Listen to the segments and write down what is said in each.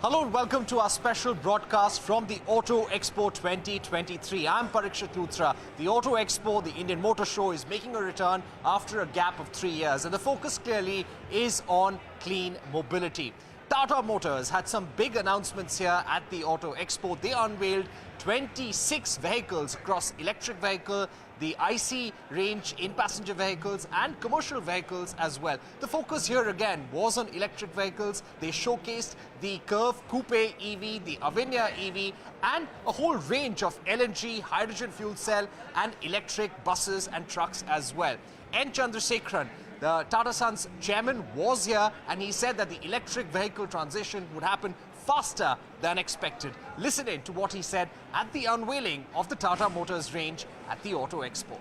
Hello and welcome to our special broadcast from the Auto Expo 2023. I'm Parikshit Luthra. The Auto Expo, the Indian Motor Show, is making a return after a gap of 3 years, and the focus clearly is on clean mobility. Tata Motors had some big announcements here at the Auto Expo. They unveiled 26 vehicles across electric vehicle, the IC range in passenger vehicles and commercial vehicles as well. The focus here again was on electric vehicles. They showcased the Curve Coupe EV, the Avinya EV and a whole range of LNG, hydrogen fuel cell and electric buses and trucks as well. N. Chandrasekaran, the Tata Sons chairman, was here and he said that the electric vehicle transition would happen faster than expected. Listen in to what he said at the unveiling of the Tata Motors range at the Auto Expo.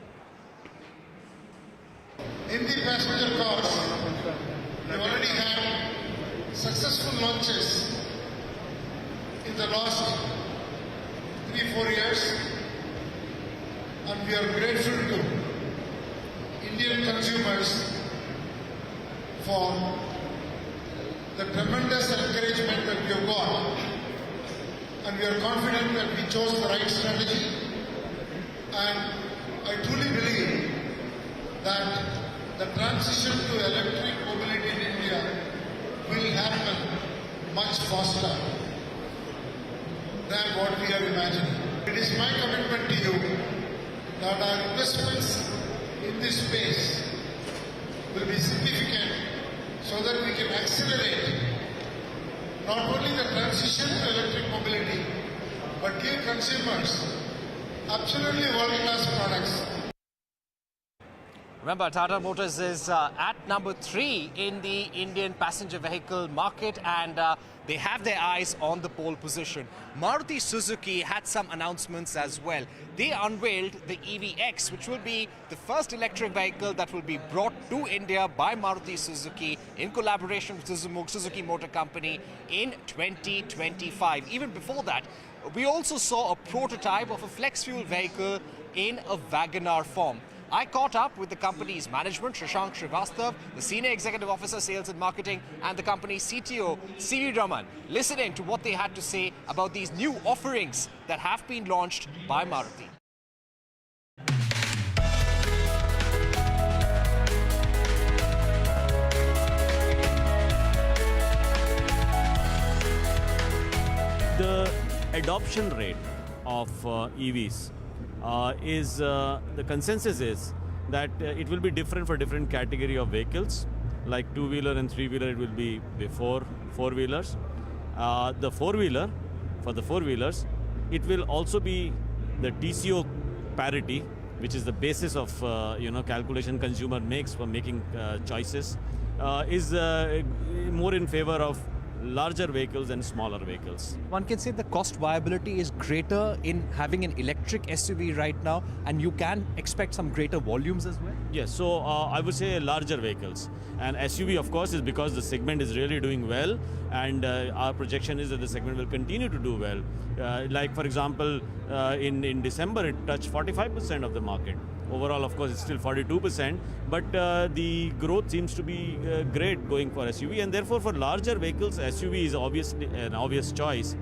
In the passenger cars, we already had successful launches in the last 3-4 years, and we are grateful to Indian consumers for the tremendous encouragement that we have got, and we are confident that we chose the right strategy, and I truly believe that the transition to electric mobility in India will happen much faster than what we are imagining. It is my commitment to you that our investments in this space will be significant so that we can accelerate not only the transition to electric mobility, but give consumers absolutely world-class products. Remember, Tata Motors is at number 3 in the Indian passenger vehicle market, and they have their eyes on the pole position. Maruti Suzuki had some announcements as well. They unveiled the EVX, which will be the first electric vehicle that will be brought to India by Maruti Suzuki in collaboration with Suzuki Motor Company in 2025. Even before that, we also saw a prototype of a flex fuel vehicle in a WagonR form. I caught up with the company's management, Shashank Srivastav, the Senior Executive Officer, Sales and Marketing, and the company's CTO, C.V. Raman. Listen in to what they had to say about these new offerings that have been launched by Maruti. The adoption rate of EVs the consensus is that it will be different for different category of vehicles. Like two-wheeler and three-wheeler, it will be before four-wheelers. The four-wheeler, for the four-wheelers, it will also be the TCO parity, which is the basis of calculation consumer makes for making choices, is more in favor of larger vehicles and smaller vehicles. One can say the cost viability is greater in having an electric SUV right now, and you can expect some greater volumes as well? Yes, so I would say larger vehicles. And SUV, of course, is because the segment is really doing well, and our projection is that the segment will continue to do well. Like, for example, in December, it touched 45% of the market. Overall, of course, it's still 42%, but the growth seems to be great going for SUV, and therefore for larger vehicles, SUV is obviously an obvious choice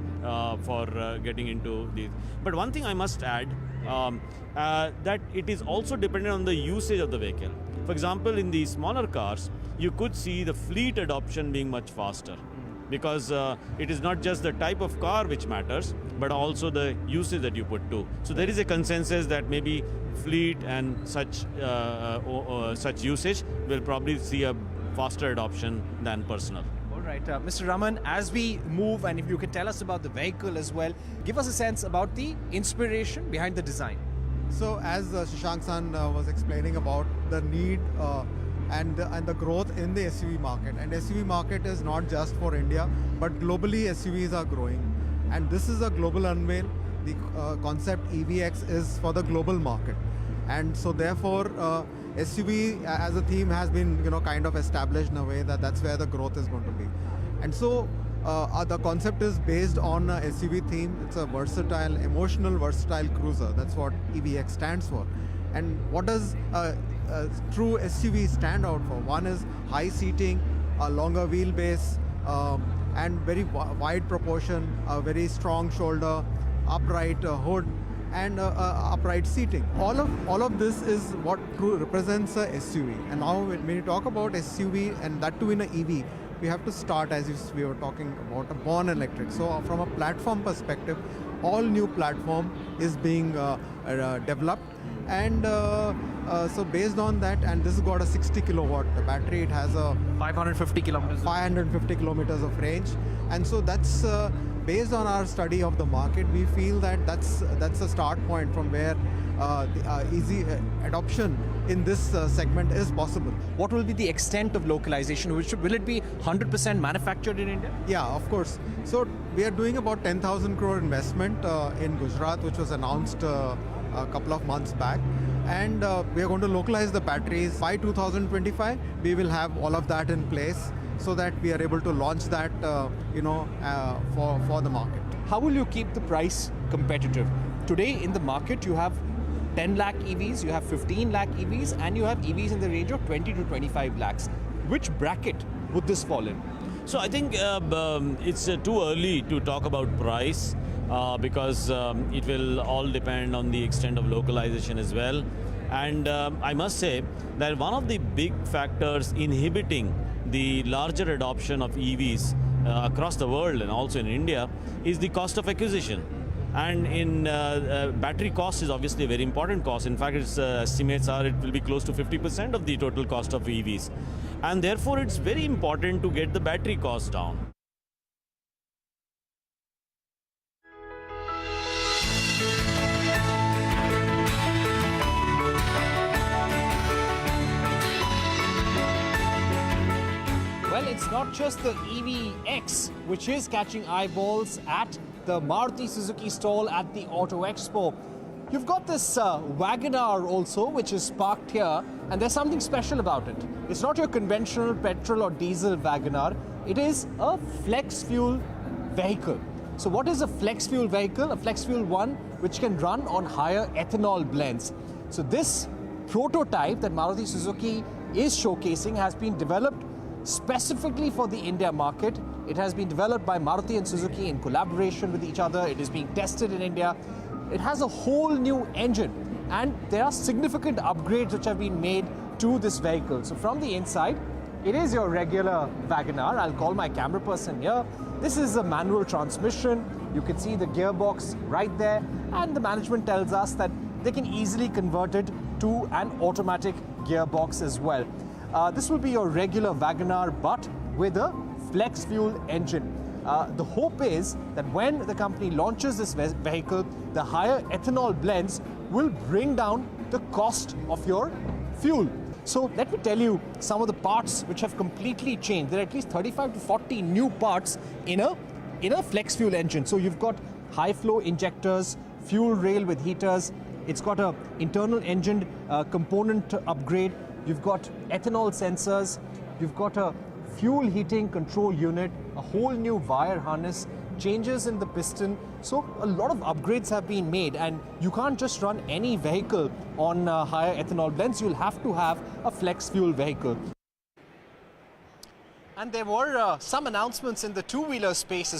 for getting into these. But one thing I must add, that it is also dependent on the usage of the vehicle. For example, in the smaller cars, you could see the fleet adoption being much faster, because it is not just the type of car which matters, but also the usage that you put to. So there is a consensus that maybe fleet and such usage will probably see a faster adoption than personal. All right, Mr. Raman, as we move, and if you can tell us about the vehicle as well, give us a sense about the inspiration behind the design. So as Shashank-san was explaining about the need and the growth in the SUV market. And SUV market is not just for India, but globally SUVs are growing. And this is a global unveil. The concept EVX is for the global market. And so therefore, SUV as a theme has been kind of established in a way that that's where the growth is going to be. And so the concept is based on a SUV theme. It's a versatile, emotional, versatile cruiser. That's what EVX stands for. And what does true SUV stand out for? One is high seating, a longer wheelbase, and very wide proportion, a very strong shoulder, upright hood, and upright seating. All of this is what represents a SUV. And now when you talk about SUV, and that too in an EV, we have to start, as we were talking about, a born electric. So from a platform perspective, all new platform is being developed, and so based on that, and this has got a 60 kilowatt battery. It has a 550 kilometers. 550 kilometers of range, and so that's based on our study of the market. We feel that that's a start point from where the easy adoption in this segment is possible. What will be the extent of localization? Will it be 100% manufactured in India? Yeah, of course. So we are doing about 10,000 crore investment in Gujarat, which was announced a couple of months back. And we are going to localize the batteries. By 2025, we will have all of that in place so that we are able to launch that for the market. How will you keep the price competitive? Today in the market, you have 10 lakh EVs, you have 15 lakh EVs, and you have EVs in the range of 20 to 25 lakhs. Which bracket would this fall in? So I think it's too early to talk about price because it will all depend on the extent of localization as well. And I must say that one of the big factors inhibiting the larger adoption of EVs across the world and also in India is the cost of acquisition. And in battery cost is obviously a very important cost. In fact, its estimates are it will be close to 50% of the total cost of EVs. And therefore, it's very important to get the battery cost down. Well, it's not just the EV-X which is catching eyeballs at the Maruti Suzuki stall at the Auto Expo. You've got this WagonR also, which is parked here, and there's something special about it. It's not your conventional petrol or diesel WagonR. It is a flex fuel vehicle. So what is a flex fuel vehicle? A flex fuel one which can run on higher ethanol blends. So this prototype that Maruti Suzuki is showcasing has been developed specifically for the India market. It has been developed by Maruti and Suzuki in collaboration with each other. It is being tested in India. It has a whole new engine, and there are significant upgrades which have been made to this vehicle. So from the inside, it is your regular WagonR. I'll call my camera person here. This is a manual transmission. You can see the gearbox right there, and the management tells us that they can easily convert it to an automatic gearbox as well. This will be your regular WagonR, but with a flex fuel engine. The hope is that when the company launches this vehicle, the higher ethanol blends will bring down the cost of your fuel. So let me tell you some of the parts which have completely changed. There are at least 35 to 40 new parts in a flex fuel engine. So you've got high flow injectors, fuel rail with heaters. It's got an internal engine component upgrade. You've got ethanol sensors. You've got a fuel heating control unit, a whole new wire harness, changes in the piston. So a lot of upgrades have been made, and you can't just run any vehicle on higher ethanol blends. You'll have to have a flex fuel vehicle. And there were some announcements in the two-wheeler space as